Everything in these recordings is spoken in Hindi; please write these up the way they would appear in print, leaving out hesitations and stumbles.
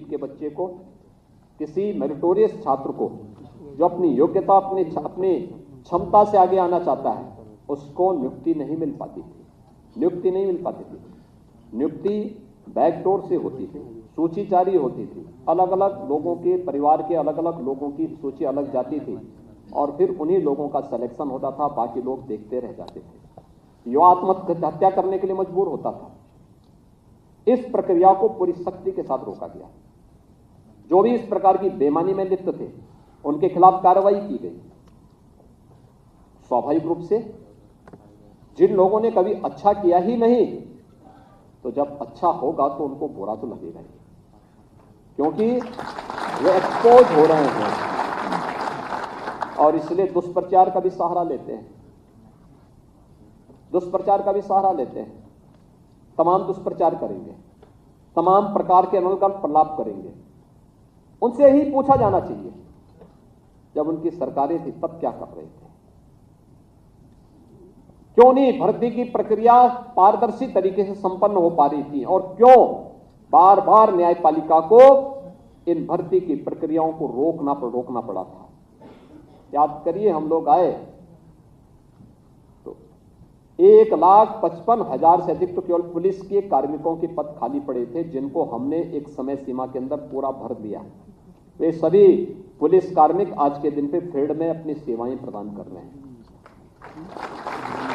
के बच्चे को, किसी मेरिटोरियस छात्र को जो अपनी योग्यता, अपनी क्षमता से आगे आना चाहता है, उसको नियुक्ति नहीं मिल पाती थी। नियुक्ति बैकडोर से होती थी, सूची जारी होती थी, अलग अलग लोगों के परिवार के अलग अलग लोगों की सूची अलग जाती थी और फिर उन्हीं लोगों का सिलेक्शन होता था, बाकी लोग देखते रह जाते थे। युवा आत्महत्या करने के लिए मजबूर होता था। इस प्रक्रिया को पूरी सख्ती के साथ रोका गया। जो भी इस प्रकार की बेईमानी में लिप्त थे उनके खिलाफ कार्रवाई की गई। स्वाभाविक रूप से जिन लोगों ने कभी अच्छा किया ही नहीं, तो जब अच्छा होगा तो उनको बुरा तो लगेगा ही, क्योंकि वे एक्सपोज हो रहे हैं और इसलिए दुष्प्रचार का भी सहारा लेते हैं। तमाम दुष्प्रचार करेंगे, तमाम प्रकार के अनर्गल प्रलाप करेंगे। उनसे ही पूछा जाना चाहिए, जब उनकी सरकारें थी तब क्या कर रहे थे? क्यों नहीं भर्ती की प्रक्रिया पारदर्शी तरीके से संपन्न हो पा रही थी और क्यों बार बार न्यायपालिका को इन भर्ती की प्रक्रियाओं को रोकना पड़ा था? याद करिए, हम लोग आए तो 1,55,000 से अधिक तो केवल पुलिस के कार्मिकों के पद खाली पड़े थे, जिनको हमने एक समय सीमा के अंदर पूरा भर दिया। वे सभी पुलिस कार्मिक आज के दिन पे फील्ड में अपनी सेवाएं प्रदान कर रहे हैं।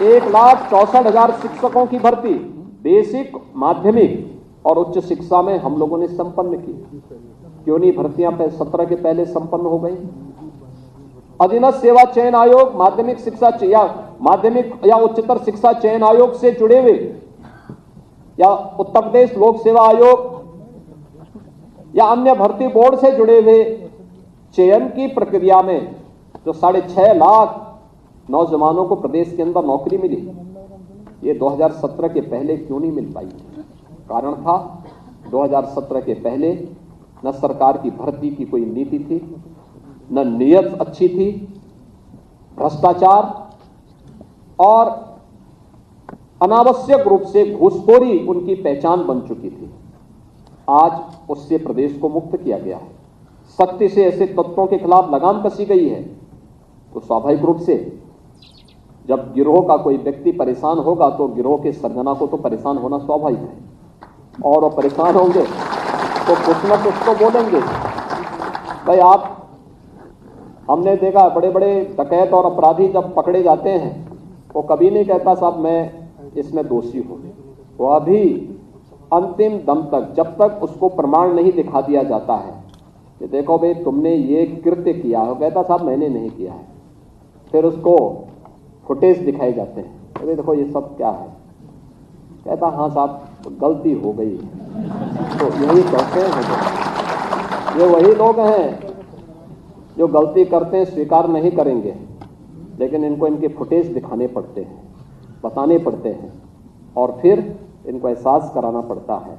1,64,000 शिक्षकों की भर्ती बेसिक, माध्यमिक और उच्च शिक्षा में हम लोगों ने संपन्न की। क्यों नहीं भर्तियां 17 के पहले संपन्न हो गई? अधीनस्थ सेवा चयन आयोग, माध्यमिक या उच्चतर शिक्षा चयन आयोग से जुड़े हुए या उत्तर प्रदेश लोक सेवा आयोग या अन्य भर्ती बोर्ड से जुड़े हुए चयन की प्रक्रिया में जो 6.5 लाख नौजवानों को प्रदेश के अंदर नौकरी मिली, ये 2017 के पहले क्यों नहीं मिल पाई? कारण था 2017 के पहले न सरकार की भर्ती की कोई नीति थी, न नीयत अच्छी थी, भ्रष्टाचार और अनावश्यक रूप से घूसखोरी उनकी पहचान बन चुकी थी। आज उससे प्रदेश को मुक्त किया गया है। सख्ती से ऐसे तत्वों के खिलाफ लगाम कसी गई है। तो स्वाभाविक रूप से जब गिरोह का कोई व्यक्ति परेशान होगा तो गिरोह के सरगना को तो परेशान होना स्वाभाविक है, और वो परेशान होंगे तो कुछ न कुछ तो बोलेंगे। भाई हमने देखा बड़े बड़े डकैत और अपराधी जब पकड़े जाते हैं वो कभी नहीं कहता साहब मैं इसमें दोषी हूं। वो अभी अंतिम दम तक, जब तक उसको प्रमाण नहीं दिखा दिया जाता है कि देखो भाई तुमने ये कृत्य किया, वो कहता साहब मैंने नहीं किया है। फिर उसको फुटेज दिखाए जाते हैं, अरे देखो ये सब क्या है, कहता हाँ साहब गलती हो गई। तो यही कहते हैं, ये वही लोग हैं जो गलती करते हैं स्वीकार नहीं करेंगे, लेकिन इनको इनके फुटेज दिखाने पड़ते हैं, बताने पड़ते हैं और फिर इनको एहसास कराना पड़ता है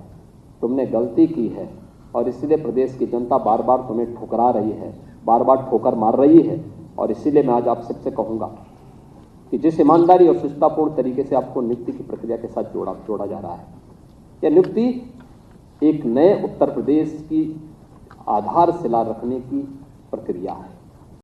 तुमने गलती की है और इसलिए प्रदेश की जनता बार बार तुम्हें ठुकरा रही है, बार बार ठोकर मार रही है। और इसीलिए मैं आज आप सबसे कहूँगा कि जिस ईमानदारी और सुचितापूर्ण तरीके से आपको नियुक्ति की प्रक्रिया के साथ जोड़ा जा रहा है, यह नियुक्ति एक नए उत्तर प्रदेश की आधारशिला रखने की प्रक्रिया है।